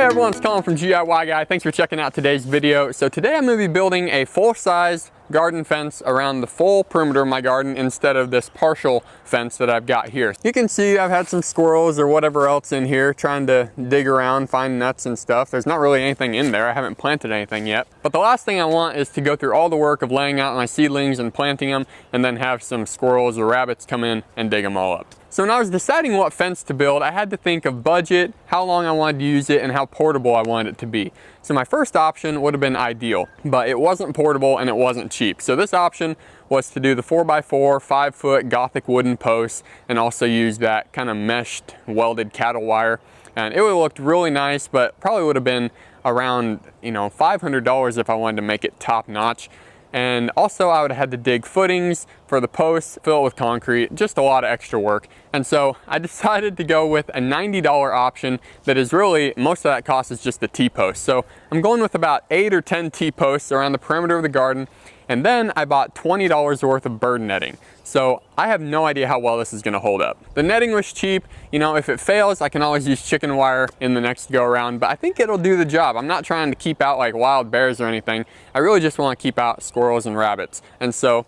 everyone, it's Colin from DIY Guy. Thanks for checking out today's video. So today I'm going to be building a full-size garden fence around the full perimeter of my garden instead of this partial fence that I've got here. You can see I've had some squirrels or whatever else in here trying to dig around, find nuts and stuff. There's not really anything in there. I haven't planted anything yet. But the last thing I want is to go through all the work of laying out my seedlings and planting them and then have some squirrels or rabbits come in and dig them all up. So when I was deciding what fence to build, I had to think of budget, how long I wanted to use it, and how portable I wanted it to be. So my first option would have been ideal, but it wasn't portable and it wasn't cheap. So this option was to do the 4x4, 5-foot Gothic wooden posts and also use that kind of meshed welded cattle wire. And it would have looked really nice, but probably would have been around, $500 if I wanted to make it top notch. And also I would have had to dig footings for the posts, fill it with concrete, just a lot of extra work. And so I decided to go with a $90 option that is really, most of that cost is just the T-post. So I'm going with about 8 or 10 T-posts around the perimeter of the garden. And then I bought $20 worth of bird netting. So I have no idea how well this is gonna hold up. The netting was cheap. If it fails, I can always use chicken wire in the next go around, but I think it'll do the job. I'm not trying to keep out like wild bears or anything. I really just wanna keep out squirrels and rabbits. And so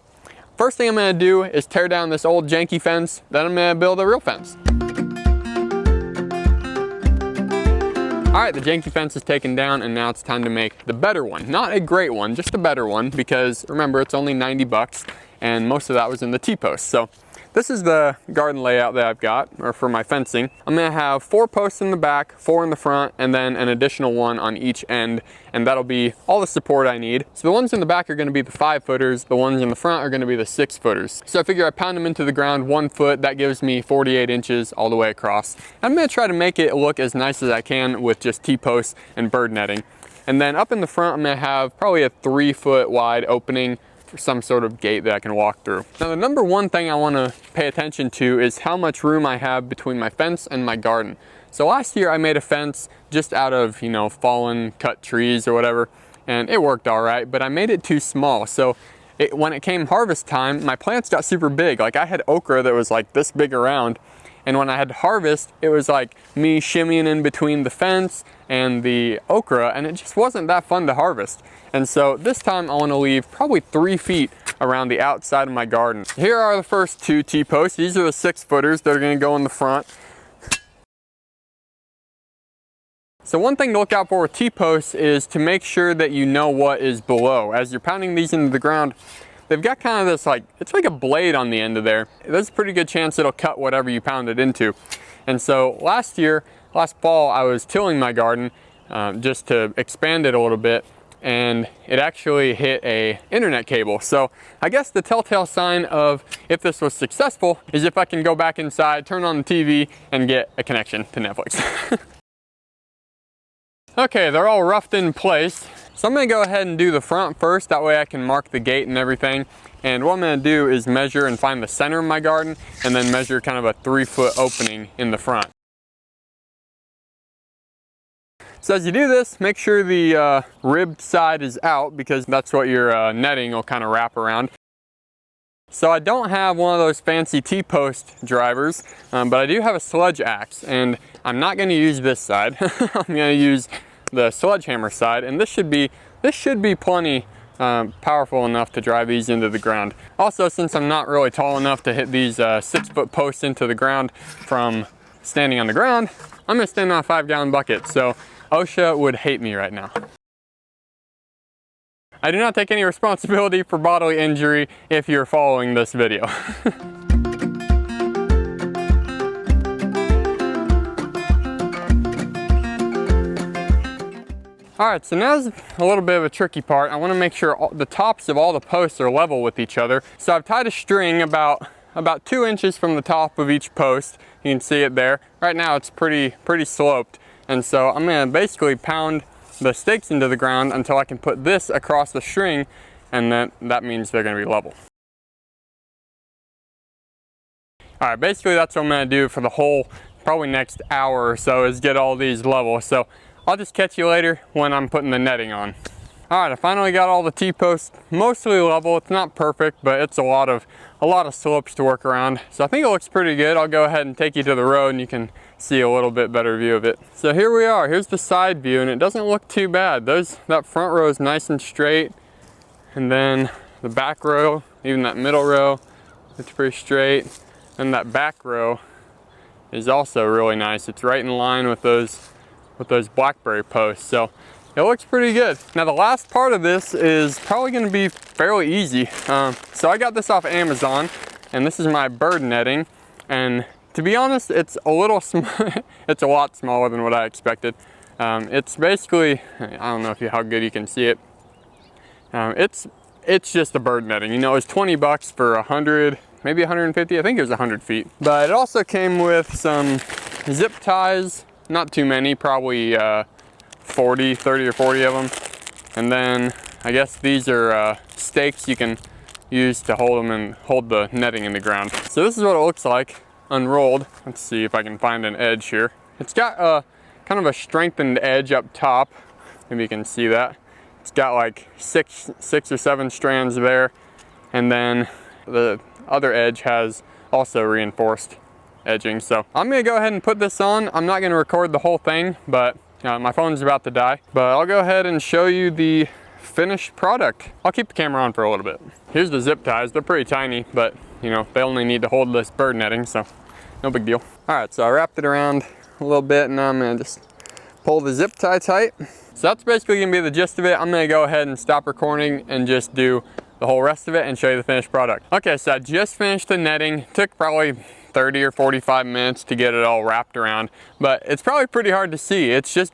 first thing I'm gonna do is tear down this old janky fence, then I'm gonna build a real fence. All right, the janky fence is taken down and now it's time to make the better one. Not a great one, just a better one, because remember, it's only 90 bucks and most of that was in the T-post. So this is the garden layout that I've got, or for my fencing. I'm gonna have 4 posts in the back, 4 in the front, and then an additional one on each end, and that'll be all the support I need. So the ones in the back are gonna be the 5-footers, the ones in the front are gonna be the 6-footers. So I figure I pound them into the ground 1 foot, that gives me 48 inches all the way across. I'm gonna try to make it look as nice as I can with just T-posts and bird netting. And then up in the front, I'm gonna have probably a 3-foot wide opening for some sort of gate that I can walk through. Now the number one thing I want to pay attention to is how much room I have between my fence and my garden. So last year I made a fence just out of, fallen cut trees or whatever, and it worked all right, but I made it too small. So when it came harvest time, my plants got super big. Like I had okra that was like this big around, and when I had to harvest, it was like me shimmying in between the fence and the okra, and it just wasn't that fun to harvest. And so this time I want to leave probably 3 feet around the outside of my garden. Here are the first 2 T-posts. These are the 6-footers that are going to go in the front. So one thing to look out for with T-posts is to make sure that you know what is below. As you're pounding these into the ground, they've got kind of this it's like a blade on the end of there. There's a pretty good chance it'll cut whatever you pound it into. And so last fall, I was tilling my garden just to expand it a little bit, and it actually hit a internet cable. So I guess the telltale sign of if this was successful is if I can go back inside, turn on the TV, and get a connection to Netflix. Okay, they're all roughed in place. So I'm gonna go ahead and do the front first, that way I can mark the gate and everything. And what I'm gonna do is measure and find the center of my garden, and then measure kind of a 3-foot opening in the front. So as you do this, make sure the ribbed side is out, because that's what your netting will kind of wrap around. So I don't have one of those fancy T-post drivers, but I do have a sledge axe, and I'm not gonna use this side. I'm gonna use the sledgehammer side, and this should be plenty powerful enough to drive these into the ground. Also, since I'm not really tall enough to hit these 6-foot posts into the ground from standing on the ground, I'm gonna stand on a 5-gallon bucket. So OSHA would hate me right now. I do not take any responsibility for bodily injury if you're following this video. All right, so now's a little bit of a tricky part. I want to make sure the tops of all the posts are level with each other. So I've tied a string about 2 inches from the top of each post. You can see it there. Right now it's pretty sloped. And so I'm gonna basically pound the stakes into the ground until I can put this across the string, and then that means they're gonna be level. All right, basically that's what I'm gonna do for the whole, probably next hour or so, is get all these level. So I'll just catch you later when I'm putting the netting on. All right, I finally got all the T-posts mostly level. It's not perfect, but it's a lot of slopes to work around. So I think it looks pretty good. I'll go ahead and take you to the road and you can see a little bit better view of it. So here we are. Here's the side view, and it doesn't look too bad. That front row is nice and straight, and then the back row, even that middle row, it's pretty straight. And that back row is also really nice. It's right in line with those blackberry posts. So it looks pretty good. Now the last part of this is probably going to be fairly easy. So I got this off Amazon, and this is my bird netting. And to be honest, it's a little it's a lot smaller than what I expected. It's basically, I don't know how good you can see it. It's just a bird netting. You know, it's 20 bucks for 100, maybe 150. I think it was 100 feet. But it also came with some zip ties. Not too many, probably 30 or 40 of them. And then I guess these are stakes you can use to hold them and hold the netting in the ground. So this is what it looks like unrolled. Let's see if I can find an edge here. It's got kind of a strengthened edge up top. Maybe you can see that. It's got like six or seven strands there. And then the other edge has also reinforced edging. So I'm gonna go ahead and put this on. I'm not gonna record the whole thing, but my phone's about to die. But I'll go ahead and show you the finished product. I'll keep the camera on for a little bit. Here's the zip ties. They're pretty tiny, but you know, they only need to hold this bird netting, so no big deal. All right, so I wrapped it around a little bit, and now I'm gonna just pull the zip tie tight. So that's basically gonna be the gist of it. I'm gonna go ahead and stop recording and just do the whole rest of it and show you the finished product. Okay, so I just finished the netting. Took probably 30 or 45 minutes to get it all wrapped around, but it's probably pretty hard to see. It's just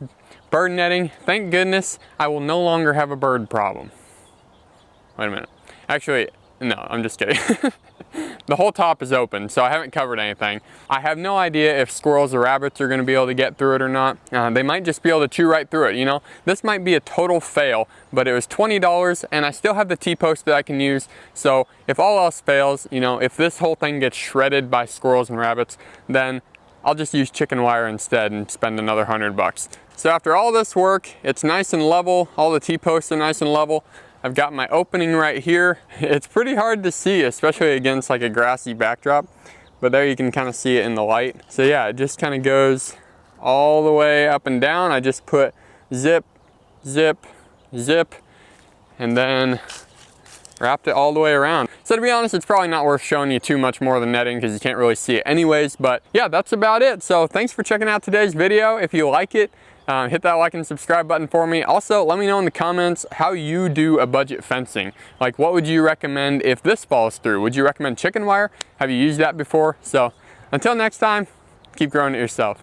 bird netting. Thank goodness I will no longer have a bird problem. Wait a minute. Actually, no, I'm just kidding. The whole top is open, so I haven't covered anything. I have no idea if squirrels or rabbits are gonna be able to get through it or not. They might just be able to chew right through it, you know? This might be a total fail, but it was $20 and I still have the T-post that I can use. So if all else fails, you know, if this whole thing gets shredded by squirrels and rabbits, then I'll just use chicken wire instead and spend another 100 bucks. So after all this work, it's nice and level. All the T-posts are nice and level. I've got my opening right here. It's pretty hard to see, especially against like a grassy backdrop, but there you can kind of see it in the light. So yeah, it just kind of goes all the way up and down. I just put zip, zip, zip, and then wrapped it all the way around. So to be honest, it's probably not worth showing you too much more of the netting because you can't really see it anyways, but yeah, that's about it. So thanks for checking out today's video. If you like it, hit that like and subscribe button for me. Also, let me know in the comments how you do a budget fencing. Like, what would you recommend if this falls through? Would you recommend chicken wire? Have you used that before? So until next time, keep growing it yourself.